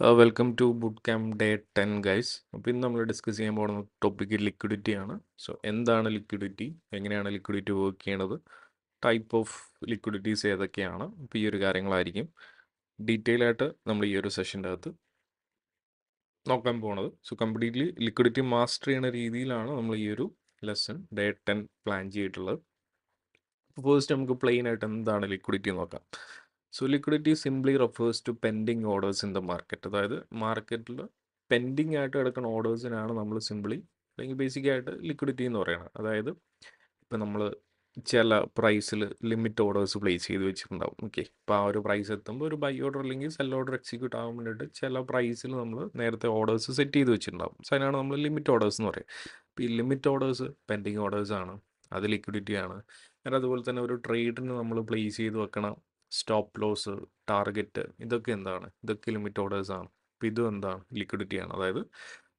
Welcome to boot camp day 10 guys. അപ്പോൾ ഇന്ന് നമ്മൾ ഡിസ്കസ് ചെയ്യാൻ പോകുന്ന ടോപ്പിക്ക് ലിക്വിഡിറ്റി ആണ്. സോ എന്താണ് ലിക്വിഡിറ്റി, എങ്ങനെയാണ് ലിക്വിഡിറ്റി വർക്ക് ചെയ്യണത്, ടൈപ്പ് ഓഫ് ലിക്വിഡിറ്റീസ് ഏതൊക്കെയാണ്, ഇപ്പോൾ ഈ ഒരു കാര്യങ്ങളായിരിക്കും ഡീറ്റെയിൽ ആയിട്ട് നമ്മൾ ഈ ഒരു സെഷൻ്റെ അകത്ത് നോക്കാൻ പോകുന്നത്. സോ കംപ്ലീറ്റ്ലി ലിക്വിഡിറ്റി മാസ്റ്റർ ചെയ്യുന്ന രീതിയിലാണ് നമ്മൾ ഈ ഒരു ലെസൺ ഡേ 10 പ്ലാൻ ചെയ്തിട്ടുള്ളത്. ഫസ്റ്റ് നമുക്ക് പ്ലെയിൻ ആയിട്ട് എന്താണ് ലിക്വിഡിറ്റി നോക്കാം. So liquidity simply refers to pending orders in the market. അതായത് മാർക്കറ്റിൽ പെൻഡിങ് ആയിട്ട് കിടക്കുന്ന ഓർഡേഴ്സിനാണ് നമ്മൾ സിംപ്ലി അല്ലെങ്കിൽ ബേസിക് ആയിട്ട് ലിക്വിഡിറ്റി എന്ന് പറയുന്നത്. അതായത് ഇപ്പം നമ്മൾ ചില പ്രൈസിൽ ലിമിറ്റ് ഓർഡേഴ്സ് പ്ലേസ് ചെയ്ത് വെച്ചിട്ടുണ്ടാവും. ഓക്കെ, അപ്പോൾ ആ ഒരു പ്രൈസ് എത്തുമ്പോൾ ഒരു ബൈ ഓർഡർ അല്ലെങ്കിൽ സെൽ ഓർഡർ എക്സിക്യൂട്ട് ആകാൻ വേണ്ടിയിട്ട് ചില പ്രൈസിൽ നമ്മൾ നേരത്തെ ഓർഡേഴ്സ് സെറ്റ് ചെയ്ത് വെച്ചിട്ടുണ്ടാവും. സോ അതിനാണ് നമ്മൾ ലിമിറ്റ് ഓർഡേഴ്സ് എന്ന് പറയുന്നത്. അപ്പോൾ ഈ ലിമിറ്റ് ഓർഡേഴ്സ് പെൻഡിങ് ഓർഡേഴ്സ് ആണ്, അത് ലിക്വിഡിറ്റി ആണ്. and അതുപോലെ തന്നെ ഒരു ട്രേഡിന് നമ്മൾ പ്ലേസ് ചെയ്ത് വെക്കണം സ്റ്റോപ്പ് ലോസ്, ടാർഗറ്റ്, ഇതൊക്കെ എന്താണ്? ഇതൊക്കെ ലിമിറ്റ് ഓർഡേഴ്സ് ആണ്. അപ്പോൾ ഇതും എന്താണ്? ലിക്വിഡിറ്റി ആണ്. അതായത്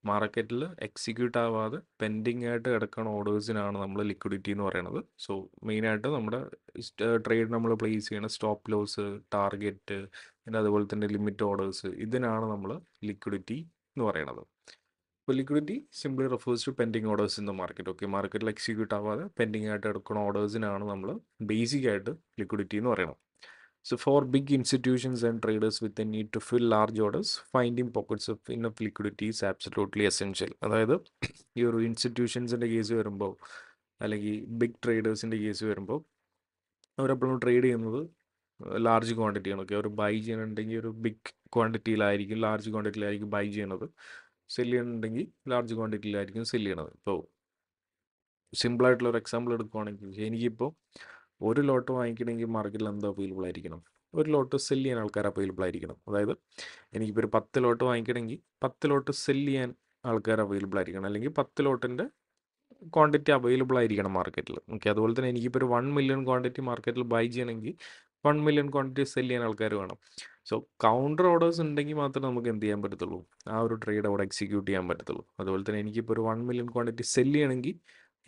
മാർക്കറ്റിൽ എക്സിക്യൂട്ട് ആവാതെ പെൻഡിങ് ആയിട്ട് കിടക്കുന്ന ഓർഡേഴ്സിനാണ് നമ്മൾ ലിക്വിഡിറ്റി എന്ന് പറയുന്നത്. സോ മെയിനായിട്ട് നമ്മുടെ ട്രേഡ് നമ്മൾ പ്ലേസ് ചെയ്യണ സ്റ്റോപ്പ് ലോസ്, ടാർഗറ്റ്, പിന്നെ അതുപോലെ തന്നെ ലിമിറ്റ് ഓർഡേഴ്സ്, ഇതിനാണ് നമ്മൾ ലിക്വിഡിറ്റി എന്ന് പറയുന്നത്. ഇപ്പോൾ liquidity simply refers to pending orders in the market. Okay, മാർക്കറ്റിൽ എക്സിക്യൂട്ട് ആവാതെ പെൻഡിങ് ആയിട്ട് എടുക്കുന്ന ഓർഡേഴ്സിനാണ് നമ്മൾ ബേസിക് ആയിട്ട് ലിക്വിഡിറ്റി എന്ന് പറയുന്നത്. So for big institutions and traders with a need to fill large orders, finding pockets of enough liquidity is absolutely essential. അതായത് ഈ ഒരു ഇൻസ്റ്റിറ്റ്യൂഷൻസിൻ്റെ കേസ് വരുമ്പോൾ അല്ലെങ്കിൽ ബിഗ് ട്രേഡേഴ്സിൻ്റെ കേസ് വരുമ്പോൾ അവരെപ്പോഴും ട്രേഡ് ചെയ്യുന്നത് ലാർജ് ക്വാണ്ടിറ്റിയാണ്. ഓക്കെ, അവർ ബൈ ചെയ്യണമെന്നുണ്ടെങ്കിൽ ഒരു ബിഗ് ക്വാണ്ടിറ്റിയിലായിരിക്കും, ലാർജ് ക്വാണ്ടിറ്റിയിലായിരിക്കും ബൈ ചെയ്യണത്. സെല് ചെയ്യണമെന്നുണ്ടെങ്കിൽ ലാർജ് ക്വാണ്ടിറ്റിയിലായിരിക്കും സെല് ചെയ്യണത്. ഇപ്പോൾ സിമ്പിളായിട്ടുള്ള ഒരു എക്സാമ്പിൾ എടുക്കുവാണെങ്കിൽ എനിക്കിപ്പോൾ ഒരു ലോട്ട് വാങ്ങിക്കണമെങ്കിൽ മാർക്കറ്റിൽ എന്ത് അവൈലബിൾ ആയിരിക്കണം? ഒരു ലോട്ട് സെല് ചെയ്യാൻ ആൾക്കാർ അവൈലബിൾ ആയിരിക്കണം. അതായത് എനിക്കിപ്പോൾ ഒരു 10 ലോട്ട് വാങ്ങിക്കണമെങ്കിൽ 10 ലോട്ട് സെല് ചെയ്യാൻ ആൾക്കാർ അവൈലബിൾ ആയിരിക്കണം, അല്ലെങ്കിൽ 10 ലോട്ടിൻ്റെ ക്വാണ്ടിറ്റി അവൈലബിൾ ആയിരിക്കണം മാർക്കറ്റിൽ. ഓക്കെ, അതുപോലെ തന്നെ എനിക്കിപ്പോൾ ഒരു 1 മില്യൺ ക്വാണ്ടിറ്റി മാർക്കറ്റിൽ ബൈ ചെയ്യണമെങ്കിൽ 1 മില്യൺ ക്വാണ്ടിറ്റി സെല് ചെയ്യാൻ ആൾക്കാർ വേണം. സോ കൗണ്ടർ ഓർഡേഴ്സ് ഉണ്ടെങ്കിൽ മാത്രമേ നമുക്ക് എന്ത് ചെയ്യാൻ പറ്റത്തുള്ളൂ? ആ ഒരു ട്രേഡ് അവിടെ എക്സിക്യൂട്ട് ചെയ്യാൻ പറ്റത്തുള്ളൂ. അതുപോലെ തന്നെ എനിക്കിപ്പോൾ ഒരു 1 മില്യൺ ക്വാണ്ടിറ്റി സെല് ചെയ്യണമെങ്കിൽ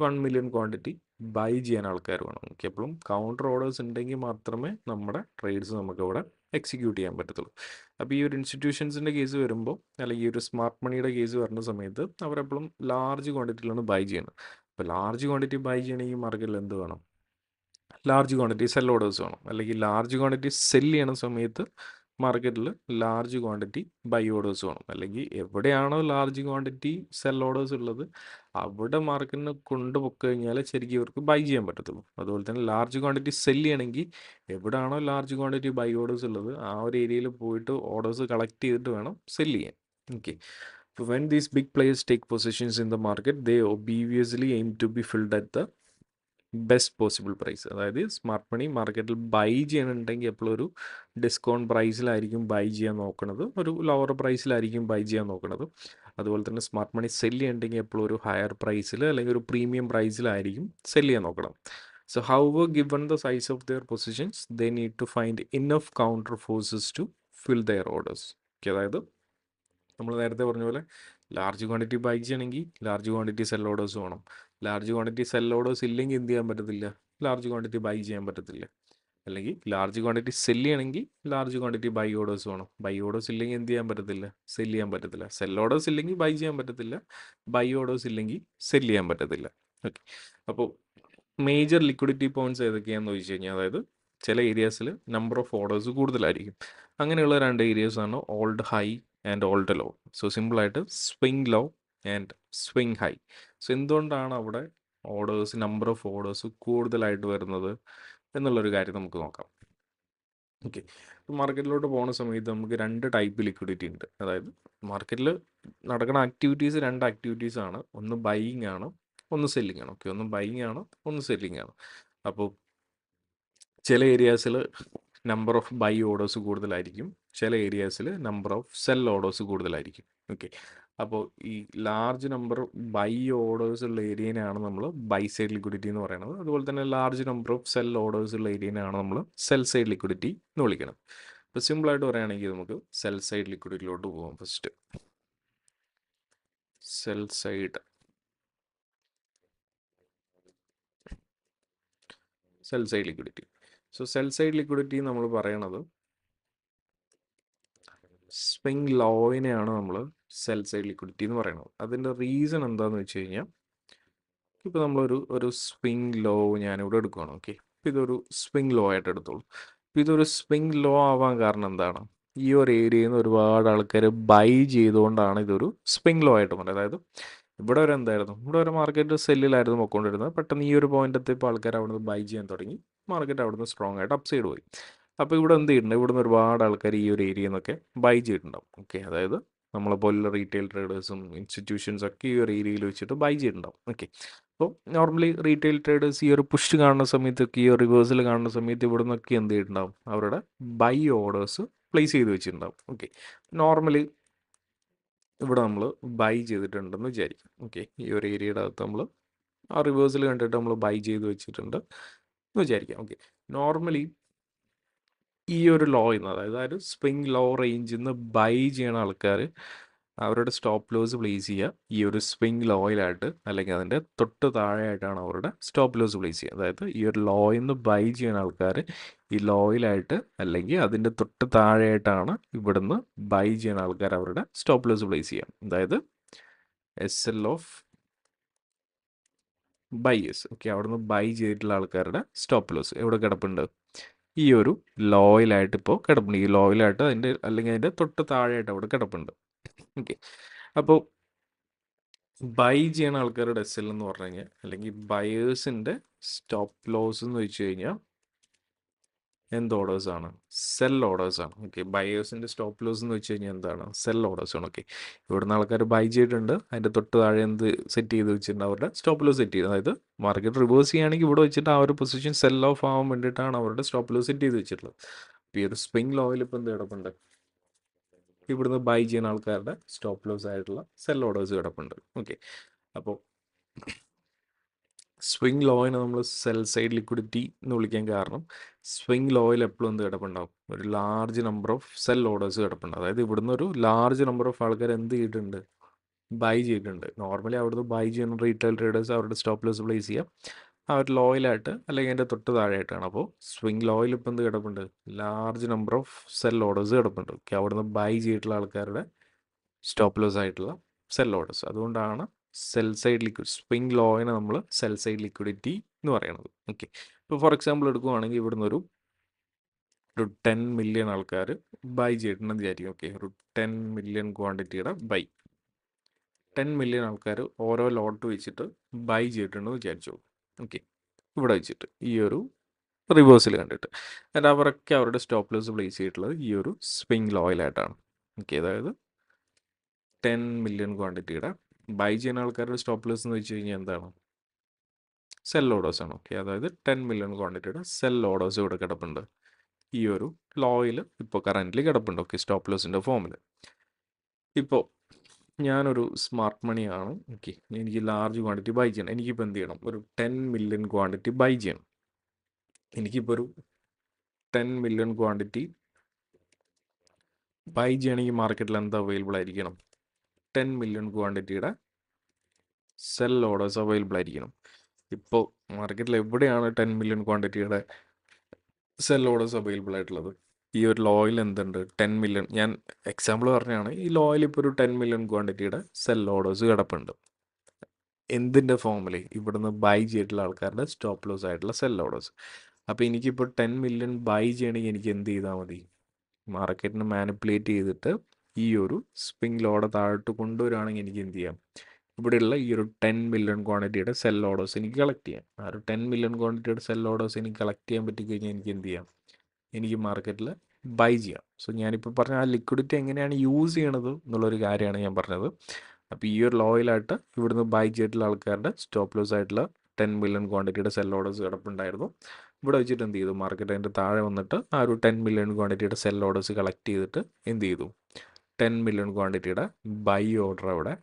1 മില്യൺ ക്വാണ്ടിറ്റി ബൈ ചെയ്യാൻ ആൾക്കാർ വേണം. ഓക്കെ, എപ്പോഴും കൗണ്ടർ ഓർഡേഴ്സ് ഉണ്ടെങ്കിൽ മാത്രമേ നമ്മുടെ ട്രേഡ്സ് നമുക്ക് അവിടെ എക്സിക്യൂട്ട് ചെയ്യാൻ പറ്റത്തുള്ളൂ. അപ്പോൾ ഈ ഒരു ഇൻസ്റ്റിറ്റ്യൂഷൻസിൻ്റെ കേസ് വരുമ്പോൾ, അല്ലെങ്കിൽ ഈ ഒരു സ്മാർട്ട് മണിയുടെ കേസ് വരുന്ന സമയത്ത് അവരെപ്പോഴും ലാർജ് ക്വാണ്ടിറ്റിയിലാണ് ബൈ ചെയ്യുന്നത്. ഇപ്പോൾ ലാർജ് ക്വാണ്ടിറ്റി ബൈ ചെയ്യണമെങ്കിൽ മാർക്കറ്റിൽ എന്ത് വേണം? ലാർജ് ക്വാണ്ടിറ്റി സെൽ ഓർഡേഴ്സ് വേണം. അല്ലെങ്കിൽ ലാർജ് ക്വാണ്ടിറ്റി സെല് ചെയ്യണ സമയത്ത് മാർക്കറ്റിൽ ലാർജ് ക്വാണ്ടിറ്റി ബൈ ഓർഡേഴ്സ് വേണം. അല്ലെങ്കിൽ എവിടെയാണോ ലാർജ് ക്വാണ്ടിറ്റി സെൽ ഓർഡേഴ്സ് ഉള്ളത് അവിടെ മാർക്കറ്റിന് കൊണ്ടുപോയി കഴിഞ്ഞാൽ ശരിക്കും ഇവർക്ക് ബൈ ചെയ്യാൻ പറ്റത്തുള്ളൂ. അതുപോലെ തന്നെ ലാർജ് ക്വാണ്ടിറ്റി സെല് ചെയ്യണമെങ്കിൽ എവിടെയാണോ ലാർജ് ക്വാണ്ടിറ്റി ബൈ ഓർഡേഴ്സ് ഉള്ളത് ആ ഒരു ഏരിയയിൽ പോയിട്ട് ഓർഡേഴ്സ് കളക്ട് ചെയ്തിട്ട് വേണം സെല് ചെയ്യാൻ. Okay, so when these big players take positions in the market, they obviously aim to be filled at the best possible price. അതായത് സ്മാർട്ട് മണി മാർക്കറ്റിൽ ബൈ ചെയ്യണമെന്നുണ്ടെങ്കിൽ എപ്പോഴും ഒരു ഡിസ്കൗണ്ട് പ്രൈസിലായിരിക്കും ബൈ ചെയ്യാൻ നോക്കുന്നത്, ഒരു ലോവർ പ്രൈസിലായിരിക്കും ബൈ ചെയ്യാൻ നോക്കുന്നത്. അതുപോലെ തന്നെ സ്മാർട്ട് മണി സെല് ചെയ്യണമെങ്കിൽ എപ്പോഴും ഒരു ഹയർ പ്രൈസിൽ അല്ലെങ്കിൽ ഒരു പ്രീമിയം പ്രൈസിലായിരിക്കും സെല് ചെയ്യാൻ നോക്കണം. So however given the size of their positions they need to find enough counter forces to fill their orders. അതായത് നമ്മൾ നേരത്തെ പറഞ്ഞ പോലെ ലാർജ് ക്വാണ്ടിറ്റി ബൈ ചെയ്യണമെങ്കിൽ ലാർജ് ക്വാണ്ടിറ്റി സെൽ ഓർഡേഴ്സ് വേണം. ലാർജ് ക്വാണ്ടിറ്റി സെൽ ഓർഡേഴ്സ് ഇല്ലെങ്കിൽ എന്ത് ചെയ്യാൻ പറ്റത്തില്ല? ലാർജ് ക്വാണ്ടിറ്റി ബൈ ചെയ്യാൻ പറ്റത്തില്ല. അല്ലെങ്കിൽ ലാർജ് ക്വാണ്ടിറ്റി സെല് ചെയ്യണമെങ്കിൽ ലാർജ് ക്വാണ്ടിറ്റി ബൈ ഓർഡേഴ്സ് വേണം. ബൈ ഓർഡേഴ്സ് ഇല്ലെങ്കിൽ എന്ത് ചെയ്യാൻ പറ്റത്തില്ല? സെല് ചെയ്യാൻ പറ്റത്തില്ല. സെൽ ഓർഡേഴ്സ് ഇല്ലെങ്കിൽ ബൈ ചെയ്യാൻ പറ്റത്തില്ല. ബൈ ഓർഡേഴ്സ് ഇല്ലെങ്കിൽ സെല് ചെയ്യാൻ പറ്റത്തില്ല. ഓക്കെ, അപ്പോൾ മേജർ ലിക്വിഡിറ്റി പോയിന്റ്സ് ഏതൊക്കെയാണെന്ന് ചോദിച്ചു കഴിഞ്ഞാൽ, അതായത് ചില ഏരിയാസിൽ നമ്പർ ഓഫ് ഓർഡേഴ്സ് കൂടുതലായിരിക്കും. അങ്ങനെയുള്ള രണ്ട് ഏരിയാസാണ് old high and old low. So സിമ്പിളായിട്ട് swing low and swing high. So എന്തുകൊണ്ടാണ് അവിടെ ഓർഡേഴ്സ്, നമ്പർ ഓഫ് ഓർഡേഴ്സ് കൂടുതലായിട്ട് വരുന്നത് എന്നുള്ളൊരു കാര്യം നമുക്ക് നോക്കാം. ഓക്കെ, മാർക്കറ്റിലോട്ട് പോകുന്ന സമയത്ത് നമുക്ക് രണ്ട് ടൈപ്പ് ലിക്വിഡിറ്റി ഉണ്ട്. അതായത് മാർക്കറ്റിൽ നടക്കുന്ന ആക്ടിവിറ്റീസ് രണ്ട് ആക്ടിവിറ്റീസ് ആണ്. ഒന്ന് ബൈയിങ് ആണ്, ഒന്ന് സെല്ലിങ് ആണ്. ഓക്കെ, ഒന്ന് ബൈയിങ് ആണ്, ഒന്ന് സെല്ലിങ് ആണ്. അപ്പോൾ ചില ഏരിയാസിൽ നമ്പർ ഓഫ് ബൈ ഓർഡേഴ്സ് കൂടുതലായിരിക്കും, ചില ഏരിയാസിൽ നമ്പർ ഓഫ് സെൽ ഓർഡേഴ്സ് കൂടുതലായിരിക്കും. ഓക്കെ, അപ്പോൾ ഈ ലാർജ് നമ്പർ ബൈ ഓർഡേഴ്സ് ഉള്ള ഏരിയനാണ് നമ്മൾ ബൈ സൈഡ് ലിക്വിഡിറ്റി എന്ന് പറയുന്നത്. അതുപോലെ തന്നെ large number of sell orders ഉള്ള ഏരിയനാണ് നമ്മൾ സെൽ സൈഡ് ലിക്വിഡിറ്റി എന്ന് വിളിക്കുന്നത്. ഇപ്പോൾ സിമ്പിളായിട്ട് പറയുകയാണെങ്കിൽ നമുക്ക് സെൽ സൈഡ് ലിക്വിഡിറ്റിയിലോട്ട് പോകാം. First cell side liquidity. So sell side liquidity നമ്മൾ പറയണത് സ്വിംഗ് ലോയിനെയാണ് നമ്മൾ സെൽ സൈഡ് ലിക്വിഡിറ്റി എന്ന് പറയുന്നത്. അതിൻ്റെ റീസൺ എന്താണെന്ന് വെച്ച് കഴിഞ്ഞാൽ, ഇപ്പോൾ നമ്മളൊരു സ്വിംഗ് ലോ ഞാനിവിടെ എടുക്കുകയാണ്. ഓക്കെ, ഇപ്പോൾ ഇതൊരു സ്വിംഗ് ലോ ആയിട്ട് എടുത്തോളൂ. അപ്പോൾ ഇതൊരു സ്വിംഗ് ലോ ആവാൻ കാരണം എന്താണ്? ഈ ഒരു ഏരിയയിൽ നിന്ന് ഒരുപാട് ആൾക്കാർ ബൈ ചെയ്തുകൊണ്ടാണ് ഇതൊരു സ്വിംഗ് ലോ ആയിട്ട് പറയുന്നത്. അതായത് ഇവിടെ വരെ എന്തായിരുന്നു, ഇവിടെ വരെ മാർക്കറ്റ് സെല്ലിലായിരുന്നു പൊയ്ക്കൊണ്ടിരുന്നത്. പെട്ടെന്ന് ഈ ഒരു പോയിന്റ് എത്തിയപ്പോൾ ആൾക്കാർ അവിടുന്ന് ബൈ ചെയ്യാൻ തുടങ്ങി. മാർക്കറ്റ് അവിടുന്ന് സ്ട്രോങ് ആയിട്ട് അപ്പ് സൈഡ് പോയി. അപ്പോൾ ഇവിടെ എന്ത് ചെയ്തിട്ടുണ്ട്, ഇവിടുന്ന് ഒരുപാട് ആൾക്കാർ ഈ ഒരു ഏരിയയിൽ നിന്നൊക്കെ ബൈ ചെയ്തിട്ടുണ്ടാവും. ഓക്കെ, അതായത് നമ്മളെപ്പോലുള്ള റീറ്റെയിൽ ട്രേഡേഴ്സും ഇൻസ്റ്റിറ്റ്യൂഷൻസ് ഒക്കെ ഈ ഒരു ഏരിയയിൽ വെച്ചിട്ട് ബൈ ചെയ്തിട്ടുണ്ടാവും. ഓക്കെ, അപ്പോൾ നോർമലി റീറ്റെയിൽ ട്രേഡേഴ്സ് ഈ ഒരു പുഷ് കാണുന്ന സമയത്തൊക്കെ, ഈ ഒരു റിവേഴ്സൽ കാണുന്ന സമയത്ത് ഇവിടെ നിന്നൊക്കെ എന്ത് ചെയ്തിട്ടുണ്ടാവും, അവരുടെ ബൈ ഓർഡേഴ്സ് പ്ലേസ് ചെയ്ത് വെച്ചിട്ടുണ്ടാവും. ഓക്കെ, നോർമലി ഇവിടെ നമ്മൾ ബൈ ചെയ്തിട്ടുണ്ടെന്ന് വിചാരിക്കും. ഓക്കെ, ഈ ഒരു ഏരിയയുടെ അകത്ത് നമ്മൾ ആ റിവേഴ്സൽ കണ്ടിട്ട് നമ്മൾ ബൈ ചെയ്ത് വെച്ചിട്ടുണ്ട് എന്ന് വിചാരിക്കാം. ഓക്കെ, നോർമലി ഈ ഒരു ലോയിൽ നിന്ന്, അതായത് സ്വിംഗ് ലോ റേഞ്ചിൽ നിന്ന് ബൈ ചെയ്യണ ആൾക്കാർ അവരുടെ സ്റ്റോപ്പ് ലോസ് പ്ലേസ് ചെയ്യുക ഈ ഒരു സ്വിംഗ് ലോയിലായിട്ട്, അല്ലെങ്കിൽ അതിൻ്റെ തൊട്ട് താഴെയായിട്ടാണ് അവരുടെ സ്റ്റോപ്പ് ലോസ് പ്ലേസ് ചെയ്യുക. അതായത് ഈ ഒരു ലോയിൽ നിന്ന് ബൈ ചെയ്യുന്ന ആൾക്കാർ ഈ ലോയിലായിട്ട് അല്ലെങ്കിൽ അതിൻ്റെ തൊട്ട് താഴെയായിട്ടാണ് ഇവിടുന്ന് ബൈ ചെയ്യുന്ന ആൾക്കാർ അവരുടെ സ്റ്റോപ്പ് ലോസ് പ്ലേസ് ചെയ്യുക. അതായത് SL ഓഫ് ബൈയേഴ്സ്. ഓക്കെ, അവിടുന്ന് ബൈ ചെയ്തിട്ടുള്ള ആൾക്കാരുടെ സ്റ്റോപ്പ് ലോസ് എവിടെ കിടപ്പുണ്ട്, ഈ ഒരു ലോയിലായിട്ട് ഇപ്പോൾ കിടപ്പുണ്ട്. ഈ ലോയിലായിട്ട് അതിൻ്റെ അല്ലെങ്കിൽ അതിൻ്റെ തൊട്ട് താഴെയായിട്ട് അവിടെ കിടപ്പുണ്ട്. ഓക്കെ, അപ്പോൾ ബൈ ചെയ്യണ ആൾക്കാരുടെ SL എന്ന് പറഞ്ഞു കഴിഞ്ഞാൽ, അല്ലെങ്കിൽ ബയേഴ്സിൻ്റെ സ്റ്റോപ്പ് ലോസ് എന്ന് വെച്ച് കഴിഞ്ഞാൽ എന്ത് ഓർഡേഴ്സാണ്? സെൽ ഓർഡേഴ്സാണ്. ഓക്കെ, ബയേഴ്സിൻ്റെ സ്റ്റോപ്പ് ലോസ് എന്ന് വെച്ച് കഴിഞ്ഞാൽ എന്താണ്? സെൽ ഓർഡേഴ്സാണ്. ഓക്കെ, ഇവിടുന്ന് ആൾക്കാർ ബൈ ചെയ്തിട്ടുണ്ട്, അതിൻ്റെ തൊട്ട് താഴെ എന്ത് സെറ്റ് ചെയ്ത് വെച്ചിട്ടുണ്ട്, അവരുടെ സ്റ്റോപ്പ് ലോസ് സെറ്റ് ചെയ്ത്. അതായത് മാർക്കറ്റ് റിവേഴ്സ് ചെയ്യുകയാണെങ്കിൽ ഇവിടെ വെച്ചിട്ട് ആ ഒരു പൊസിഷൻ സെൽ ഓഫ് ആവാൻ വേണ്ടിയിട്ടാണ് അവരുടെ സ്റ്റോപ്പ് ലോസ് സെറ്റ് ചെയ്ത് വെച്ചിട്ടുള്ളത്. അപ്പോൾ ഈ ഒരു സ്വിംഗ് ലോയിൽ ഇപ്പോൾ എന്ത് കിടപ്പുണ്ട്, ഇവിടുന്ന് ബൈ ചെയ്യുന്ന ആൾക്കാരുടെ സ്റ്റോപ്പ് ലോസ് ആയിട്ടുള്ള സെൽ ഓർഡേഴ്സ് കിടപ്പുണ്ട്. ഓക്കെ, അപ്പോൾ സ്വിംഗ് ലോയിനെ നമ്മൾ സെൽ സൈഡ് ലിക്വിഡിറ്റി എന്ന് വിളിക്കാൻ കാരണം, സ്വിംഗ് ലോയിൽ എപ്പോഴും എന്ത് കിടപ്പുണ്ടാവും, ഒരു large number of sell orders കിടപ്പുണ്ട്. അതായത് ഇവിടുന്ന് ഒരു ലാർജ് നമ്പർ ഓഫ് ആൾക്കാർ എന്ത് ചെയ്തിട്ടുണ്ട്, ബൈ ചെയ്തിട്ടുണ്ട്. നോർമലി അവിടുന്ന് ബൈ ചെയ്യുന്ന റീറ്റെയിൽ ട്രേഡേഴ്സ് അവരുടെ സ്റ്റോപ്പ് ലോസ് പ്ലേസ് ചെയ്യുക ആ ഒരു ലോയിലായിട്ട് അല്ലെങ്കിൽ അതിൻ്റെ തൊട്ട് താഴെയായിട്ടാണ്. അപ്പോൾ സ്വിംഗ് ലോയിൽ ഇപ്പോൾ എന്ത് കിടപ്പുണ്ട്, large number of sell orders കിടപ്പുണ്ട്. ഓക്കെ, അവിടുന്ന് ബൈ ചെയ്തിട്ടുള്ള ആൾക്കാരുടെ സ്റ്റോപ്പ് ലോസ് ആയിട്ടുള്ള സെൽ ഓർഡേഴ്സ്. അതുകൊണ്ടാണ് സെൽ സൈഡ് ലിക്വിഡ് സ്വിംഗ് ലോയിനെ നമ്മൾ സെൽ സൈഡ് ലിക്വിഡിറ്റി എന്ന് പറയുന്നത്. ഓക്കെ, ഇപ്പോൾ ഫോർ എക്സാമ്പിൾ എടുക്കുവാണെങ്കിൽ ഇവിടുന്ന് ഒരു 10 മില്യൺ ആൾക്കാർ ബൈ ചെയ്തിട്ടുണ്ടെന്ന് വിചാരിക്കും. ഓക്കെ, ഒരു 10 മില്യൺ ക്വാണ്ടിറ്റിയുടെ ബൈ, 10 മില്യൺ ആൾക്കാർ ഓരോ ലോട്ട് വെച്ചിട്ട് ബൈ ചെയ്തിട്ടുണ്ടെന്ന് വിചാരിച്ചു. ഓക്കെ, ഇവിടെ വെച്ചിട്ട് ഈ ഒരു റിവേഴ്സിൽ കണ്ടിട്ട്, എന്നിട്ട് അവരൊക്കെ അവരുടെ സ്റ്റോപ്പ് ലോസ് പ്ലേസ് ചെയ്തിട്ടുള്ളത് ഈ ഒരു സ്വിംഗ് ലോയിലായിട്ടാണ്. ഓക്കെ, അതായത് 10 മില്യൺ ക്വാണ്ടിറ്റിയുടെ ബൈ ചെയ്യുന്ന ആൾക്കാരുടെ സ്റ്റോപ്പ് ലോസ് എന്ന് വെച്ച് കഴിഞ്ഞാൽ എന്താണ്, സെൽ ഓർഡേഴ്സ് ആണ്. ഓക്കെ, അതായത് 10 മില്യൺ ക്വാണ്ടിറ്റിയുടെ സെൽ ഓർഡേഴ്സ് ഇവിടെ കിടപ്പുണ്ട് ഈ ഒരു ലോയിൽ ഇപ്പോൾ കറൻ്റ്ലി കിടപ്പുണ്ട്. ഓക്കെ, സ്റ്റോപ്പ് ലോസിൻ്റെ ഫോമിൽ. ഇപ്പോൾ ഞാനൊരു സ്മാർട്ട് മണിയാണ്. ഓക്കെ, എനിക്ക് ലാർജ് ക്വാണ്ടിറ്റി ബൈ ചെയ്യണം. എനിക്കിപ്പോൾ എന്ത് ചെയ്യണം, ഒരു 10 മില്യൺ ക്വാണ്ടിറ്റി ബൈ ചെയ്യണം. എനിക്കിപ്പോൾ ഒരു 10 മില്യൺ ക്വാണ്ടിറ്റി ബൈ ചെയ്യണമെങ്കിൽ മാർക്കറ്റിൽ എന്താ അവൈലബിൾ ആയിരിക്കണം, 10 മില്യൺ ക്വാണ്ടിറ്റിയുടെ സെൽ ഓർഡേഴ്സ് അവൈലബിൾ ആയിരിക്കണം. ഇപ്പോൾ മാർക്കറ്റിൽ എവിടെയാണ് 10 മില്യൺ ക്വാണ്ടിറ്റിയുടെ സെൽ ഓർഡേഴ്സ് അവൈലബിൾ ആയിട്ടുള്ളത്? ഈ ഒരു ലോയിൽ എന്തുണ്ട്, 10 മില്യൺ, ഞാൻ എക്സാമ്പിൾ പറഞ്ഞാണ്, ഈ ലോയിൽ ഇപ്പോൾ ഒരു 10 മില്യൺ ക്വാണ്ടിറ്റിയുടെ സെൽ ഓർഡേഴ്സ് കിടപ്പുണ്ട്. എന്തിൻ്റെ ഫോമിൽ, ഇവിടുന്ന് ബൈ ചെയ്തിട്ടുള്ള ആൾക്കാരുടെ സ്റ്റോപ്പ് ലോസ് ആയിട്ടുള്ള സെൽ ഓർഡേഴ്സ്. അപ്പോൾ എനിക്കിപ്പോൾ 10 മില്യൺ ബൈ ചെയ്യണമെങ്കിൽ എനിക്ക് എന്ത് ചെയ്താൽ മതി, മാർക്കറ്റിനെ മാനിപ്പുലേറ്റ് ചെയ്തിട്ട് ഈ ഒരു സ്വിംഗ് ലോയുടെ താഴോട്ട് കൊണ്ടുവരികയാണെങ്കിൽ എനിക്ക് എന്ത് ചെയ്യാം, ഇവിടെയുള്ള ഈ ഒരു 10 മില്യൺ ക്വാണ്ടിറ്റിയുടെ സെൽ ഓർഡേഴ്സ് എനിക്ക് കളക്ട് ചെയ്യാം. ആ ഒരു 10 മില്യൺ ക്വാണ്ടിറ്റിയുടെ സെൽ ഓർഡേഴ്സ് എനിക്ക് കളക്ട് ചെയ്യാൻ പറ്റിക്കഴിഞ്ഞാൽ എനിക്ക് എന്ത് ചെയ്യാം, എനിക്ക് മാർക്കറ്റിൽ ബൈ ചെയ്യാം. സോ ഞാനിപ്പോൾ പറഞ്ഞ ആ ലിക്വിഡിറ്റി എങ്ങനെയാണ് യൂസ് ചെയ്യണത് എന്നുള്ളൊരു കാര്യമാണ് ഞാൻ പറഞ്ഞത്. അപ്പോൾ ഈ ഒരു ലോയിലായിട്ട് ഇവിടുന്ന് ബൈ ചെയ്തിട്ടുള്ള ആൾക്കാരുടെ സ്റ്റോപ്പ് ലോസ് ആയിട്ടുള്ള 10 മില്യൺ ക്വാണ്ടിറ്റിയുടെ സെൽ ഓർഡേഴ്സ് കിടപ്പുണ്ടായിരുന്നു. ഇവിടെ വെച്ചിട്ട് എന്ത് ചെയ്തു, മാർക്കറ്റ് അതിൻ്റെ താഴെ വന്നിട്ട് ആ ഒരു 10 മില്യൺ ക്വാണ്ടിറ്റിയുടെ സെൽ ഓർഡേഴ്സ് കളക്ട് ചെയ്തിട്ട് എന്ത് ചെയ്തു, 10 മില്യൺ ക്വാണ്ടിറ്റിയുടെ ബൈ ഓർഡർ അവിടെ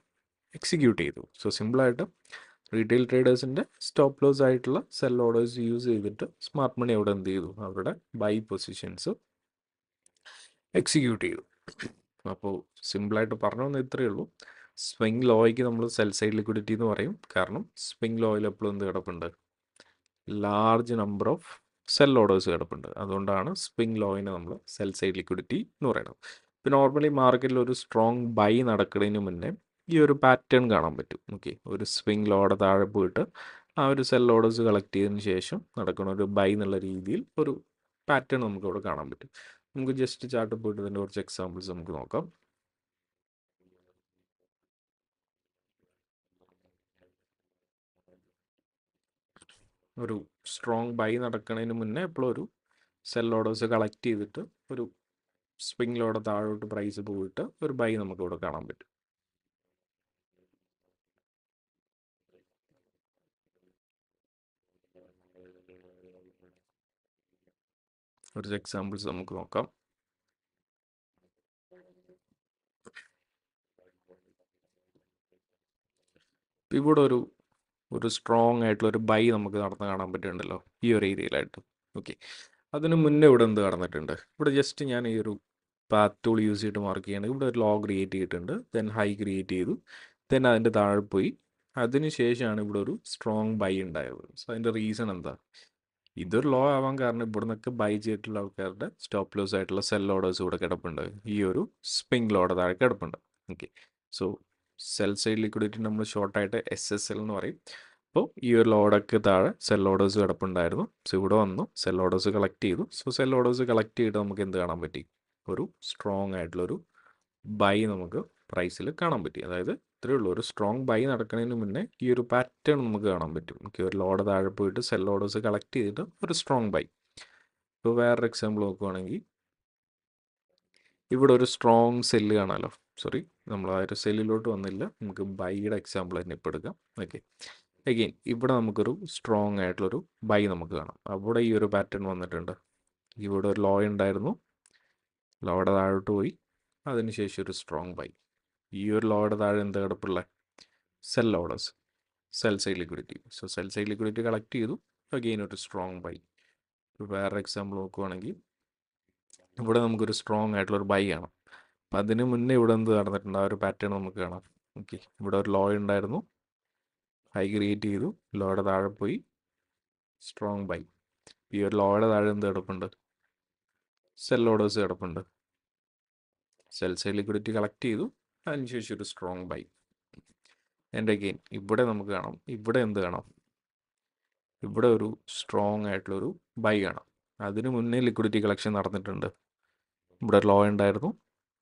എക്സിക്യൂട്ട് ചെയ്തു. സോ സിമ്പിളായിട്ട് റീറ്റെയിൽ ട്രേഡേഴ്സിൻ്റെ സ്റ്റോപ്പ് ലോസ് ആയിട്ടുള്ള സെൽ ഓർഡേഴ്സ് യൂസ് ചെയ്തിട്ട് സ്മാർട്ട് മണി അവിടെ എന്ത് ചെയ്തു, അവരുടെ ബൈ പൊസിഷൻസ് എക്സിക്യൂട്ട് ചെയ്തു. അപ്പോൾ സിമ്പിളായിട്ട് പറഞ്ഞു വന്നത് ഇത്രയേ ഉള്ളൂ. സ്വിംഗ് ലോയ്ക്ക് നമ്മൾ സെൽ സൈഡ് ലിക്വിഡിറ്റി എന്ന് പറയും. കാരണം സ്വിംഗ് ലോയിൽ എപ്പോഴും എന്ത് കിടപ്പുണ്ട്, large number of sell orders കിടപ്പുണ്ട്. അതുകൊണ്ടാണ് സ്വിംഗ് ലോയിനെ നമ്മൾ സെൽ സൈഡ് ലിക്വിഡിറ്റി എന്ന് പറയുന്നത്. ഇപ്പോൾ നോർമലി മാർക്കറ്റിൽ ഒരു സ്ട്രോങ് ബൈ നടക്കുന്നതിന് മുന്നേ ഈ ഒരു പാറ്റേൺ കാണാൻ പറ്റും. ഓക്കെ, ഒരു സ്വിംഗ് ലോഡ് താഴെ പോയിട്ട് ആ ഒരു സെൽ ഓർഡേഴ്സ് കളക്ട് ചെയ്തതിന് ശേഷം നടക്കുന്ന ഒരു ബൈ എന്നുള്ള രീതിയിൽ ഒരു പാറ്റേൺ നമുക്ക് ഇവിടെ കാണാൻ പറ്റും. നമുക്ക് ജസ്റ്റ് ചാർട്ട് പോയിട്ട് ഇതിൻ്റെ കുറച്ച് എക്സാമ്പിൾസ് നമുക്ക് നോക്കാം. ഒരു സ്ട്രോങ് ബൈ നടക്കുന്നതിന് മുന്നേ എപ്പോഴും ഒരു സെൽ ഓർഡേഴ്സ് കളക്ട് ചെയ്തിട്ട് ഒരു സ്വിംഗിലൂടെ താഴോട്ട് പ്രൈസ് പോയിട്ട് ഒരു ബൈ നമുക്ക് ഇവിടെ കാണാൻ പറ്റും. കുറച്ച് എക്സാമ്പിൾസ് നമുക്ക് നോക്കാം. ഇവിടെ ഒരു സ്ട്രോങ് ആയിട്ടുള്ള ഒരു ബൈ നമുക്ക് നടന്ന് കാണാൻ പറ്റുന്നുണ്ടല്ലോ ഈ ഒരു ഏരിയയിലായിട്ട്. ഓക്കെ, അതിന് മുന്നേ ഇവിടെ എന്ത് നടന്നിട്ടുണ്ട്? ഇവിടെ ജസ്റ്റ് ഞാൻ ഈ ഒരു പാത്ത് ടൂൾ യൂസ് ചെയ്തിട്ട് മാർക്ക് ചെയ്യുകയാണെങ്കിൽ ഇവിടെ ഒരു ലോ ക്രിയേറ്റ് ചെയ്തിട്ടുണ്ട്, ദെൻ ഹൈ ക്രിയേറ്റ് ചെയ്തു, ദെൻ അതിൻ്റെ താഴെ പോയി, അതിന് ശേഷമാണ് ഇവിടെ ഒരു സ്ട്രോങ് ബൈ ഉണ്ടായത്. സോ അതിൻ്റെ റീസൺ എന്താ? ഇതൊരു ലോ ആവാൻ കാരണം ഇവിടെ നിന്നൊക്കെ ബൈ ചെയ്തിട്ടുള്ള ആൾക്കാരുടെ സ്റ്റോപ്പ് ലോസ് ആയിട്ടുള്ള സെൽ ഓർഡേഴ്സ് ഇവിടെ കിടപ്പുണ്ട്, ഈ ഒരു സ്പിങ് ലോഡ് താഴെ കിടപ്പുണ്ട്. Okay, so sell side liquidity നമ്മൾ ഷോർട്ടായിട്ട് SSL എന്ന് പറയും. അപ്പോൾ ഈ ഒരു ലോഡൊക്കെ താഴെ സെൽ ഓർഡേഴ്സ് കിടപ്പുണ്ടായിരുന്നു. സോ ഇവിടെ വന്നു സെൽ ഓർഡേഴ്സ് കളക്ട് ചെയ്തു. സോ സെൽ ഓർഡേഴ്സ് കളക്ട് ചെയ്തിട്ട് നമുക്ക് എന്ത് കാണാൻ പറ്റി? ഒരു സ്ട്രോങ് ആയിട്ടുള്ളൊരു ബൈ നമുക്ക് പ്രൈസിൽ കാണാൻ പറ്റി. അതായത് ഇത്രയേ ഉള്ളൂ, ഒരു സ്ട്രോങ് ബൈ നടക്കുന്നതിന് മുന്നേ ഈ ഒരു പാറ്റേൺ നമുക്ക് കാണാൻ പറ്റും. നമുക്ക് ഒരു ലോഡ് താഴെ പോയിട്ട് സെൽ ഓർഡേഴ്സ് കളക്ട് ചെയ്തിട്ട് ഒരു സ്ട്രോങ് ബൈ. ഇപ്പോൾ വേറൊരു എക്സാമ്പിൾ നോക്കുവാണെങ്കിൽ ഇവിടെ ഒരു സ്ട്രോങ് സെല്ല് കാണാമല്ലോ. സോറി, നമ്മൾ ആ ഒരു സെല്ലിലോട്ട് വന്നില്ല, നമുക്ക് ബൈയുടെ എക്സാമ്പിൾ തന്നെ ഇപ്പോൾ എടുക്കാം. ഓക്കെ, അഗെയിൻ ഇവിടെ നമുക്കൊരു സ്ട്രോങ് ആയിട്ടുള്ളൊരു ബൈ നമുക്ക് കാണാം. അവിടെ ഈ ഒരു പാറ്റേൺ വന്നിട്ടുണ്ട്. ഇവിടെ ഒരു ലോ ഉണ്ടായിരുന്നു, ലോയുടെ താഴോട്ട് പോയി, അതിനുശേഷം ഒരു സ്ട്രോങ് ബൈ. ഈ ഒരു ലോയുടെ താഴെ എന്താ കിടപ്പുള്ള? Sell orders, sell side liquidity. So sell side liquidity collect ചെയ്തു, അഗെയിൻ ഒരു സ്ട്രോങ് ബൈ. വേറെ എക്സാമ്പിൾ നോക്കുവാണെങ്കിൽ ഇവിടെ നമുക്കൊരു സ്ട്രോങ് ആയിട്ടുള്ളൊരു ബൈ ആണ്. അപ്പം അതിന് മുന്നേ ഇവിടെ എന്ത് നടന്നിട്ടുണ്ട്? ആ ഒരു പാറ്റേൺ നമുക്ക് കാണാം. ഓക്കെ, ഇവിടെ ഒരു ലോ ഉണ്ടായിരുന്നു, ഹൈ ക്രിയേറ്റ് ചെയ്തു, ലോയുടെ താഴെ പോയി, സ്ട്രോങ് ബൈ. ഈ ഒരു ലോയുടെ താഴെ എന്ത് കിടപ്പുണ്ട്? സെൽ ഓർഡേഴ്സ് കിടപ്പുണ്ട്. സെൽ സൈഡ് ലിക്വിഡിറ്റി കളക്ട് ചെയ്തു, അതിനുശേഷം ഒരു സ്ട്രോങ് ബൈ. ആൻഡ് അഗെയിൻ ഇവിടെ നമുക്ക് കാണാം, ഇവിടെ എന്ത് കാണാം? ഇവിടെ ഒരു സ്ട്രോങ് ആയിട്ടുള്ളൊരു ബൈ കാണാം. അതിന് മുന്നേ ലിക്വിഡിറ്റി കളക്ഷൻ നടന്നിട്ടുണ്ട്. ഇവിടെ ലോ ഉണ്ടായിരുന്നു,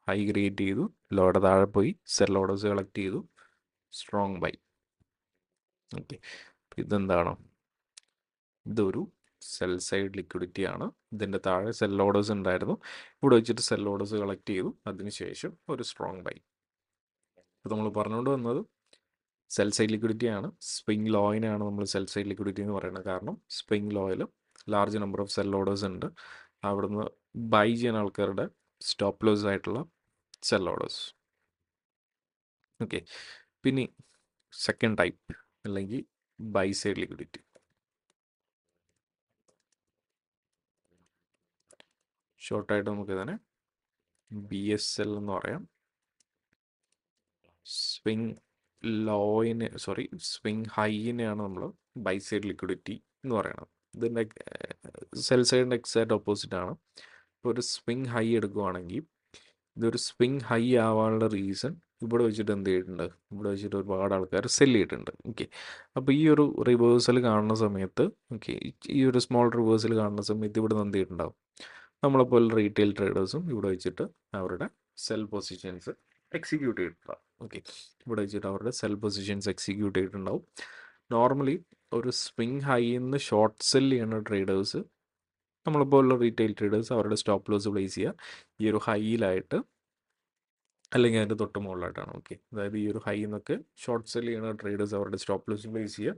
ഹൈ ക്രിയേറ്റ് ചെയ്തു, ലോയുടെ താഴെ പോയി, സെൽ ഓർഡേഴ്സ് കളക്ട് ചെയ്തു, സ്ട്രോങ് ബൈ. ഓക്കെ, ഇതെന്താണ്? ഇതൊരു സെൽ സൈഡ് ലിക്വിഡിറ്റി ആണ്. ഇതിൻ്റെ താഴെ സെൽ ഓർഡേഴ്സ് ഉണ്ടായിരുന്നു, ഇവിടെ വെച്ചിട്ട് സെൽ ഓർഡേഴ്സ് കളക്ട് ചെയ്തു, അതിനുശേഷം ഒരു സ്ട്രോങ് ബൈ. അപ്പോൾ നമ്മൾ പറഞ്ഞുകൊണ്ട് വന്നത് സെൽ സൈഡ് ലിക്വിഡിറ്റി ആണ്. സ്വിംഗ് ലോയിനാണ് നമ്മൾ സെൽ സൈഡ് ലിക്വിഡിറ്റി എന്ന് പറയുന്നത്. കാരണം സ്വിംഗ് ലോയിൽ large number of sell orders ഉണ്ട്, അവിടുന്ന് ബൈ ചെയ്യുന്ന ആൾക്കാരുടെ സ്റ്റോപ്പ് ലോസ് ആയിട്ടുള്ള സെൽ ഓർഡേഴ്സ്. ഓക്കെ, പിന്നെ സെക്കൻഡ് ടൈപ്പ് അല്ലെങ്കിൽ ബൈ സൈഡ് ലിക്വിഡിറ്റി. ഷോർട്ടായിട്ട് നമുക്ക് ഇതിനെ BSL എന്ന് പറയാം. സ്വിംഗ് സ്വിംഗ് ഹൈനെയാണ് നമ്മൾ ബൈ സൈഡ് ലിക്വിഡിറ്റി എന്ന് പറയുന്നത്. ഇതിൻ്റെ സെൽ സൈഡിൻ്റെ എക്സാക്ട് ഓപ്പോസിറ്റ് ആണ്. ഇപ്പോൾ ഒരു സ്വിംഗ് ഹൈ എടുക്കുവാണെങ്കിൽ ഇതൊരു സ്വിംഗ് ഹൈ ആവാനുള്ള റീസൺ ഇവിടെ വെച്ചിട്ട് എന്ത് ചെയ്തിട്ടുണ്ട്? ഇവിടെ വെച്ചിട്ട് ഒരുപാട് ആൾക്കാർ സെല് ചെയ്തിട്ടുണ്ട്. ഓക്കെ, അപ്പോൾ ഈ ഒരു റിവേഴ്സൽ കാണുന്ന സമയത്ത്, ഓക്കെ, ഈ ഒരു സ്മോൾ റിവേഴ്സൽ കാണുന്ന സമയത്ത് ഇവിടെ നിന്ന് എന്ത് ചെയ്തിട്ടുണ്ടാവും? നമ്മളെപ്പോലെ റീറ്റെയിൽ ട്രേഡേഴ്സും ഇവിടെ വെച്ചിട്ട് അവരുടെ സെൽ പൊസിഷൻസ് എക്സിക്യൂട്ട് ചെയ്തിട്ടുണ്ടാവും. ഓക്കെ, ഇവിടെ വെച്ചിട്ട് അവരുടെ സെൽ പൊസിഷൻസ് എക്സിക്യൂട്ട് ചെയ്തിട്ടുണ്ടാവും. നോർമലി ഒരു സ്വിംഗ് ഹൈന്ന് ഷോർട്ട് സെൽ ചെയ്യുന്ന ട്രേഡേഴ്സ്, നമ്മളെപ്പോലുള്ള റീറ്റെയിൽ ട്രേഡേഴ്സ് അവരുടെ സ്റ്റോപ്പ് ലോസ് പ്ലേസ് ചെയ്യുക ഈ ഒരു ഹൈയിലായിട്ട് അല്ലെങ്കിൽ അതിൻ്റെ തൊട്ട് മുകളിലായിട്ടാണ്. ഓക്കെ, അതായത് ഈ ഒരു ഹൈ എന്നൊക്കെ ഷോർട്ട് സെൽ ചെയ്യുന്ന ട്രേഡേഴ്സ് അവരുടെ സ്റ്റോപ്പ് ലോസ് പ്ലേസ് ചെയ്യുക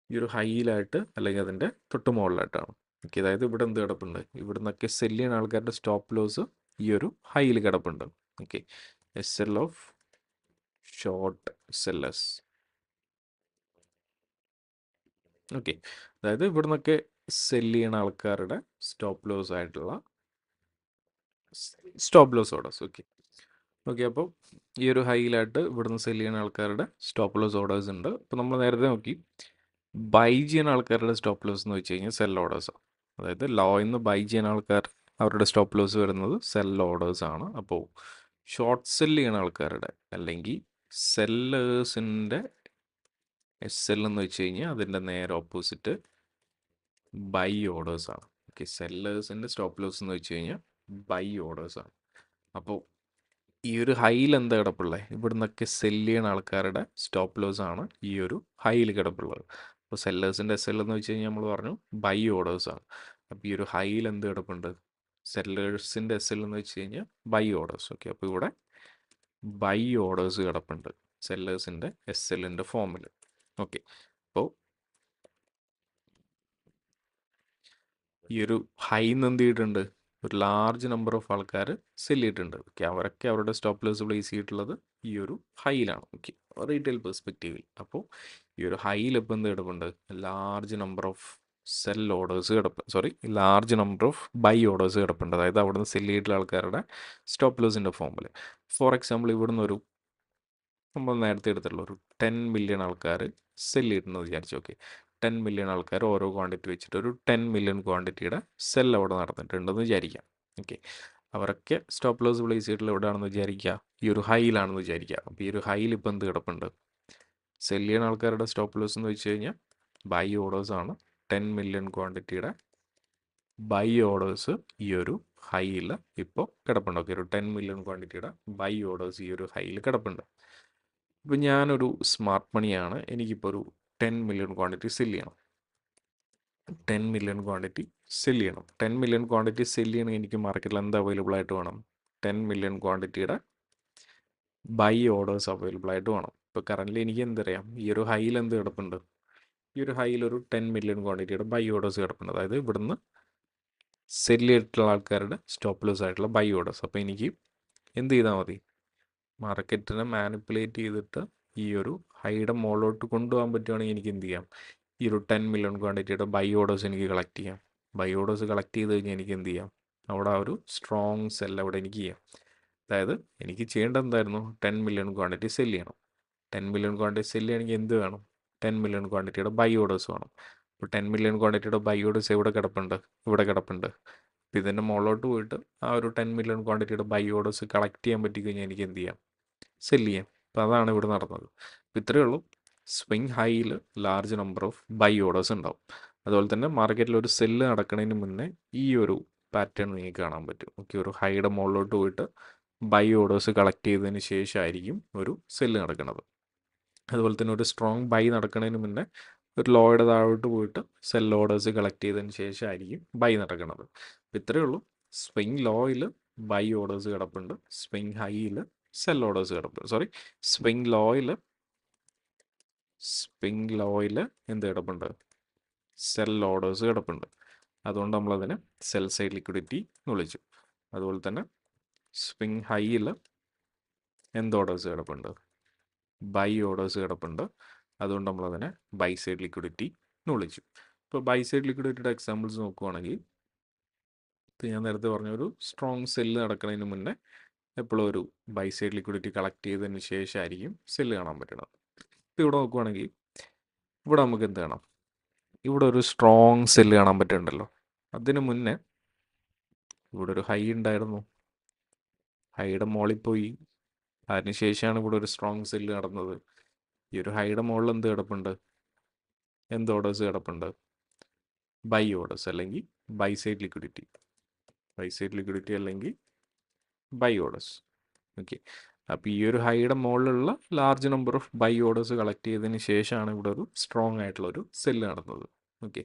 ഈ ഒരു ഹൈയിലായിട്ട് അല്ലെങ്കിൽ അതിൻ്റെ തൊട്ട് മുകളിലായിട്ടാണ്. ഓക്കെ, അതായത് ഇവിടെ എന്ത് കിടപ്പുണ്ട്? ഇവിടെ നിന്നൊക്കെ സെല് ചെയ്യുന്ന ആൾക്കാരുടെ സ്റ്റോപ്പ് ലോസ് ഈ ഒരു ഹൈയിൽ കിടപ്പുണ്ട്. Okay, SL of short sellers. Okay, അതായത് ഇവിടെ നിന്നൊക്കെ സെല് ചെയ്യുന്ന ആൾക്കാരുടെ സ്റ്റോപ്പ് ലോസ് ആയിട്ടുള്ള stop loss orders. Okay okay അപ്പോൾ ഈ ഒരു ഹൈയിലായിട്ട് ഇവിടുന്ന് സെല് ചെയ്യുന്ന ആൾക്കാരുടെ സ്റ്റോപ്പ് ലോസ് ഓർഡേഴ്സ് ഉണ്ട്. അപ്പോൾ നമ്മൾ നേരത്തെ നോക്കി ബൈ ചെയ്യുന്ന ആൾക്കാരുടെ സ്റ്റോപ്പ് ലോസ് എന്ന് വെച്ച് കഴിഞ്ഞാൽ സെൽ ഓർഡേഴ്സാണ്. അതായത് ലോയിൽ നിന്ന് ബൈ ചെയ്യുന്ന ആൾക്കാർ അവരുടെ സ്റ്റോപ്പ് ലോസ് വരുന്നത് സെൽ ഓർഡേഴ്സ് ആണ്. അപ്പോൾ ഷോർട്ട് സെല്ല് ചെയ്യുന്ന ആൾക്കാരുടെ അല്ലെങ്കിൽ സെല്ലേഴ്സിൻ്റെ എസ് എൽ എന്ന് വെച്ച് കഴിഞ്ഞാൽ അതിൻ്റെ നേരെ ഓപ്പോസിറ്റ് ബൈ ഓർഡേഴ്സ് ആണ്. ഓക്കെ, സെല്ലേഴ്സിൻ്റെ സ്റ്റോപ്പ് ലോസ് എന്ന് വെച്ച് കഴിഞ്ഞാൽ ബൈ ഓർഡേഴ്സ് ആണ്. അപ്പോൾ ഈ ഒരു ഹൈയിൽ എന്താ കിടപ്പുള്ളത്? ഇവിടുന്നൊക്കെ സെല്ല് ചെയ്യുന്ന ആൾക്കാരുടെ സ്റ്റോപ്പ് ലോസ് ആണ് ഈ ഒരു ഹൈയിൽ കിടപ്പുള്ളത്. അപ്പോൾ സെല്ലേഴ്സിൻ്റെ എസ് എൽ എന്ന് വെച്ച് കഴിഞ്ഞാൽ നമ്മൾ പറഞ്ഞു ബൈ ഓർഡേഴ്സ് ആണ്. അപ്പോൾ ഈ ഒരു ഹൈയിൽ എന്ത് കിടപ്പുണ്ട്? സെല്ലേഴ്സിൻ്റെ എസ് എൽ എന്ന് വെച്ച് കഴിഞ്ഞാൽ ബൈ ഓർഡേഴ്സ്. ഓക്കെ, അപ്പോൾ ഇവിടെ ബൈ ഓർഡേഴ്സ് കിടപ്പുണ്ട് സെല്ലേഴ്സിൻ്റെ എസ് എല്ലിൻ്റെ ഫോമിൽ. ഓക്കെ, അപ്പോൾ ഈ ഒരു ഹൈന്ന് എന്ത് ചെയ്തിട്ടുണ്ട്? ഒരു ലാർജ് നമ്പർ ഓഫ് ആൾക്കാർ സെല് ചെയ്തിട്ടുണ്ട്. ഓക്കെ, അവരൊക്കെ അവരുടെ സ്റ്റോപ്പ് ലോസ് പ്ലേസ് ചെയ്തിട്ടുള്ളത് ഈ ഒരു ഹൈയിലാണ്. Okay, retail പെർസ്പെക്റ്റീവിൽ. അപ്പോൾ ഈ ഒരു ഹൈയിൽ ഇപ്പോൾ എന്ത് കിടപ്പുണ്ട്? Large number of sell orders കിടപ്പുണ്ട്, large number of buy orders കിടപ്പുണ്ട്. അതായത് അവിടെ നിന്ന് സെല് ചെയ്തിട്ടുള്ള ആൾക്കാരുടെ സ്റ്റോപ്പ് ലോസിൻ്റെ ഫോമിൽ. ഫോർ എക്സാമ്പിൾ ഇവിടുന്ന് ഒരു നമ്മൾ നേരത്തെ എടുത്തുള്ള ഒരു 10 മില്യൺ ആൾക്കാർ സെല് ചെയ്തിട്ടുണ്ടെന്ന് വിചാരിച്ചു. ഓക്കെ, 10 മില്യൺ ആൾക്കാർ ഓരോ ക്വാണ്ടിറ്റി വെച്ചിട്ട് ഒരു 10 മില്യൺ ക്വാണ്ടിറ്റിയുടെ സെൽ അവിടെ നടന്നിട്ടുണ്ടെന്ന് വിചാരിക്കാം. ഓക്കെ, അവരൊക്കെ സ്റ്റോപ്പ് ലോസ് പ്ലേസ് ചെയ്തിട്ടുള്ള എവിടെയാണെന്ന് വിചാരിക്കുക? ഈ ഒരു ഹൈയിലാണെന്ന് വിചാരിക്കുക. അപ്പോൾ ഈ ഒരു ഹൈയിൽ ഇപ്പോൾ എന്ത് കിടപ്പുണ്ട്? സെല് ചെയ്യുന്ന ആൾക്കാരുടെ സ്റ്റോപ്പ് ലോസ് എന്ന് വെച്ച് കഴിഞ്ഞാൽ ബൈ ഓർഡേഴ്സ് ആണ്. 10 മില്യൺ ക്വാണ്ടിറ്റിയുടെ ബൈ ഓർഡേഴ്സ് ഈ ഒരു ഹൈയിൽ ഇപ്പോൾ കിടപ്പുണ്ട്. ഓക്കെ, ഒരു 10 മില്യൺ ക്വാണ്ടിറ്റിയുടെ ബൈ ഓർഡേഴ്സ് ഈ ഒരു ഹൈയിൽ കിടപ്പുണ്ട്. ഇപ്പോൾ ഞാനൊരു സ്മാർട്ട് മണിയാണ്, എനിക്കിപ്പോൾ ഒരു 10 മില്യൺ ക്വാണ്ടിറ്റി സെല് ചെയ്യണം. 10 മില്യൺ ക്വാണ്ടിറ്റി സെല് ചെയ്യണം. 10 മില്യൺ ക്വാണ്ടിറ്റി സെല് ചെയ്യണമെങ്കിൽ എനിക്ക് മാർക്കറ്റിൽ എന്ത് അവൈലബിൾ ആയിട്ട് വേണം? 10 മില്യൺ ക്വാണ്ടിറ്റിയുടെ ബൈ ഓർഡേഴ്സ് അവൈലബിൾ ആയിട്ട് വേണം. ഇപ്പോൾ കറൻ്റ് എനിക്ക് എന്തറിയാം? ഈ ഒരു ഹൈയിൽ എന്ത് കിടപ്പുണ്ട്? ഈ ഒരു ഹൈയിൽ ഒരു 10 മില്യൺ ക്വാണ്ടിറ്റിയുടെ ബൈ ഓർഡേഴ്സ് കിടപ്പുണ്ട്. അതായത് ഇവിടുന്ന് സെല് ചെയ്തിട്ടുള്ള ആൾക്കാരുടെ സ്റ്റോപ്പ് ലോസ് ആയിട്ടുള്ള ബൈ ഓർഡേഴ്സ്. അപ്പോൾ എനിക്ക് എന്ത് ചെയ്താൽ മതി? മാർക്കറ്റിനെ മാനിപ്പുലേറ്റ് ചെയ്തിട്ട് ഈ ഒരു ഹൈയുടെ മുകളിലോട്ട് കൊണ്ടുപോകാൻ പറ്റുവാണെങ്കിൽ എനിക്ക് എന്ത് ചെയ്യാം? ഈ ഒരു 10 മില്യൺ ക്വാണ്ടിറ്റിയുടെ ബൈ ഓർഡേഴ്സ് എനിക്ക് കളക്ട് ചെയ്യാം. ബൈ ഓർഡേഴ്സ് കളക്ട് ചെയ്ത് കഴിഞ്ഞാൽ എനിക്ക് എന്ത് ചെയ്യാം? അവിടെ ആ ഒരു സ്ട്രോങ് സെൽ അവിടെ എനിക്ക് ചെയ്യാം. അതായത് എനിക്ക് ചെയ്യേണ്ടത് എന്തായിരുന്നു? 10 മില്യൺ ക്വാണ്ടിറ്റി സെല് ചെയ്യണം. 10 മില്യൺ ക്വാണ്ടിറ്റി സെല് ചെയ്യണമെങ്കിൽ എന്ത് വേണം? 10 മില്യൺ ക്വാണ്ടിറ്റിയുടെ ബൈ ഓർഡേഴ്സ് വേണം. അപ്പോൾ 10 മില്യൺ ക്വാണ്ടിറ്റിയുടെ ബൈ ഓർഡേഴ്സ് എവിടെ കിടപ്പുണ്ട്? ഇവിടെ കിടപ്പുണ്ട്. അപ്പോൾ ഇതിൻ്റെ മുകളിലോട്ട് പോയിട്ട് ആ ഒരു 10 മില്യൺ ക്വാണ്ടിറ്റിയുടെ ബൈ ഓർഡേഴ്സ് കളക്ട് ചെയ്യാൻ പറ്റിക്കഴിഞ്ഞാൽ എനിക്ക് എന്ത് ചെയ്യാം? സെല് ചെയ്യാം. അപ്പോൾ അതാണ് ഇവിടെ നടന്നത്. അപ്പോൾ ഇത്രയേ ഉള്ളൂ. സ്വിങ് ഹൈയിൽ large number of buy orders ഉണ്ടാവും. അതുപോലെ തന്നെ മാർക്കറ്റിൽ ഒരു സെല്ല് നടക്കുന്നതിന് മുന്നേ ഈ ഒരു പാറ്റേൺ നിങ്ങൾക്ക് കാണാൻ പറ്റും. ഓക്കെ, ഒരു ഹൈയുടെ മുകളിലോട്ട് പോയിട്ട് ബൈ ഓർഡേഴ്സ് കളക്ട് ചെയ്തതിന് ശേഷമായിരിക്കും ഒരു സെല്ല് നടക്കുന്നത്. അതുപോലെ തന്നെ ഒരു സ്ട്രോങ് ബൈ നടക്കുന്നതിന് മുന്നേ ഒരു ലോയുടെ താഴോട്ട് പോയിട്ട് സെൽ ഓർഡേഴ്സ് കളക്ട് ചെയ്തതിന് ശേഷമായിരിക്കും ബൈ നടക്കുന്നത്. അപ്പോൾ ഇത്രയേ ഉള്ളൂ. സ്വിങ് ലോയിൽ ബൈ ഓർഡേഴ്സ് കിടപ്പുണ്ട്. സ്വിങ് ഹൈയിൽ സെൽ ഓർഡേഴ്സ് കിടപ്പുണ്ട്. സ്വിങ് ലോയിൽ എന്ത് കിടപ്പുണ്ട്? സെൽ ഓർഡേഴ്സ് കിടപ്പുണ്ട്. അതുകൊണ്ട് നമ്മളതിനെ സെൽ സൈഡ് ലിക്വിഡിറ്റി എന്ന് വിളിച്ചു. അതുപോലെ തന്നെ സ്വിങ് ഹൈയിൽ എന്ത് ഓർഡേഴ്സ് കിടപ്പുണ്ട്? ബൈ ഓർഡേഴ്സ് കിടപ്പുണ്ട്. അതുകൊണ്ട് നമ്മളതിനെ ബൈ സൈഡ് ലിക്വിഡിറ്റി എന്ന് വിളിച്ചു. ഇപ്പോൾ ബൈ സൈഡ് ലിക്വിഡിറ്റിയുടെ എക്സാമ്പിൾസ് നോക്കുവാണെങ്കിൽ ഇപ്പോൾ ഞാൻ നേരത്തെ പറഞ്ഞ ഒരു സ്ട്രോങ് സെല്ല് നടക്കുന്നതിന് മുന്നേ എപ്പോഴും ഒരു ബൈ സൈഡ് ലിക്വിഡിറ്റി കളക്ട് ചെയ്തതിന് ശേഷമായിരിക്കും സെല്ല് കാണാൻ പറ്റുന്നത്. ഇപ്പോൾ ഇവിടെ നോക്കുവാണെങ്കിൽ ഇവിടെ നമുക്ക് എന്ത് കാണാം? ഇവിടെ ഒരു സ്ട്രോങ് സെല്ല് കാണാൻ പറ്റുന്നുണ്ടല്ലോ. അതിന് മുന്നേ ഇവിടെ ഒരു ഹൈ ഉണ്ടായിരുന്നു. ഹൈയുടെ മുകളിൽ പോയി, അതിനുശേഷമാണ് ഇവിടെ ഒരു സ്ട്രോങ് സെല്ല് നടന്നത്. ഈ ഒരു ഹൈയുടെ മുകളിൽ എന്ത് കിടപ്പുണ്ട്? എന്ത് ഓർഡേഴ്സ് കിടപ്പുണ്ട്? ബൈ ഓർഡേഴ്സ് അല്ലെങ്കിൽ ബൈ സൈഡ് ലിക്വിഡിറ്റി അല്ലെങ്കിൽ ബൈ ഓർഡേഴ്സ്. ഓക്കെ, അപ്പോൾ ഈ ഒരു ഹൈയുടെ മുകളിലുള്ള large number of buy orders collect ചെയ്തതിന് ശേഷമാണ് ഇവിടെ ഒരു സ്ട്രോങ് ആയിട്ടുള്ള ഒരു സെല്ല് നടന്നത്. ഓക്കെ,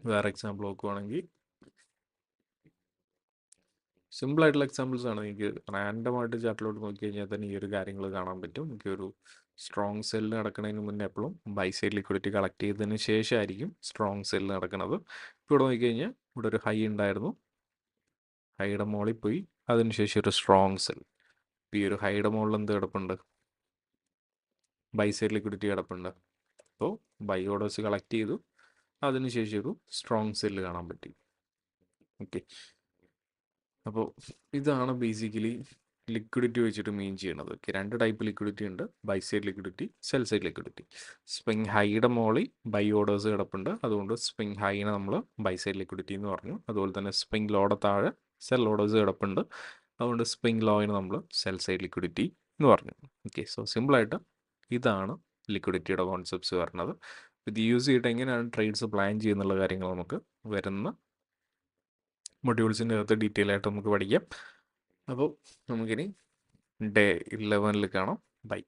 വേറെ എക്സാമ്പിൾ നോക്കുവാണെങ്കിൽ സിമ്പിൾ ആയിട്ടുള്ള എക്സാമ്പിൾസ് ആണ്. എനിക്ക് റാൻഡമായിട്ട് ചാർട്ടിലോട്ട് നോക്കി കഴിഞ്ഞാൽ തന്നെ ഈ ഒരു കാര്യങ്ങൾ കാണാൻ പറ്റും. എനിക്ക് ഒരു സ്ട്രോങ് സെല്ല് നടക്കുന്നതിന് മുന്നേ എപ്പോഴും ബൈ സൈഡ് ലിക്വിഡിറ്റി കളക്ട് ചെയ്തതിന് ശേഷമായിരിക്കും സ്ട്രോങ് സെല്ല് നടക്കുന്നത്. ഇപ്പോൾ ഇവിടെ നോക്കിക്കഴിഞ്ഞാൽ ഇവിടെ ഒരു ഹൈ ഉണ്ടായിരുന്നു. ഹൈയുടെ മുകളിൽ പോയി, അതിനുശേഷം ഒരു സ്ട്രോങ് സെൽ. ഈ ഒരു ഹൈയുടെ മുകളിൽ എന്ത് കിടപ്പുണ്ട്? ബൈ സൈഡ് ലിക്വിഡിറ്റി കിടപ്പുണ്ട്. അപ്പോൾ ബൈ ഓർഡേഴ്സ് കളക്ട് ചെയ്തു, അതിനുശേഷം ഒരു സ്ട്രോങ് സെല്ല് കാണാൻ പറ്റി. ഓക്കെ, അപ്പോൾ ഇതാണ് ബേസിക്കലി ലിക്വിഡിറ്റി വെച്ചിട്ട് മീൻ ചെയ്യണത്. ഓക്കെ, രണ്ട് ടൈപ്പ് ലിക്വിഡിറ്റി ഉണ്ട്, buy side liquidity, sell side liquidity. Swing ഹൈയുടെ മോളിൽ ബൈ ഓർഡേഴ്സ് കിടപ്പുണ്ട്, അതുകൊണ്ട് സ്വിംഗ് ഹൈനെ നമ്മൾ ബൈ സൈഡ് ലിക്വിഡിറ്റി എന്ന് പറഞ്ഞു. അതുപോലെ തന്നെ സ്വിംഗ് ലോയുടെ താഴെ സെൽ ഓർഡേഴ്സ് കിടപ്പുണ്ട്, അതുകൊണ്ട് സ്വിംഗ് ലോയിന് നമ്മൾ സെൽ സൈഡ് ലിക്വിഡിറ്റി എന്ന് പറഞ്ഞു. ഓക്കെ, സോ സിമ്പിളായിട്ട് ഇതാണ് ലിക്വിഡിറ്റിയുടെ കോൺസെപ്റ്റ്സ് വരുന്നത്. ഇത് യൂസ് ചെയ്തിട്ട് എങ്ങനെയാണ് ട്രേഡ്സ് പ്ലാൻ ചെയ്യുന്നുള്ള കാര്യങ്ങൾ നമുക്ക് വരുന്ന മൊഡ്യൂൾസിൻ്റെ അകത്ത് ഡീറ്റെയിൽ ആയിട്ട് നമുക്ക് പഠിക്കാം. അപ്പോൾ നമുക്കിനി ഡേ 11 കാണാം. ബൈ.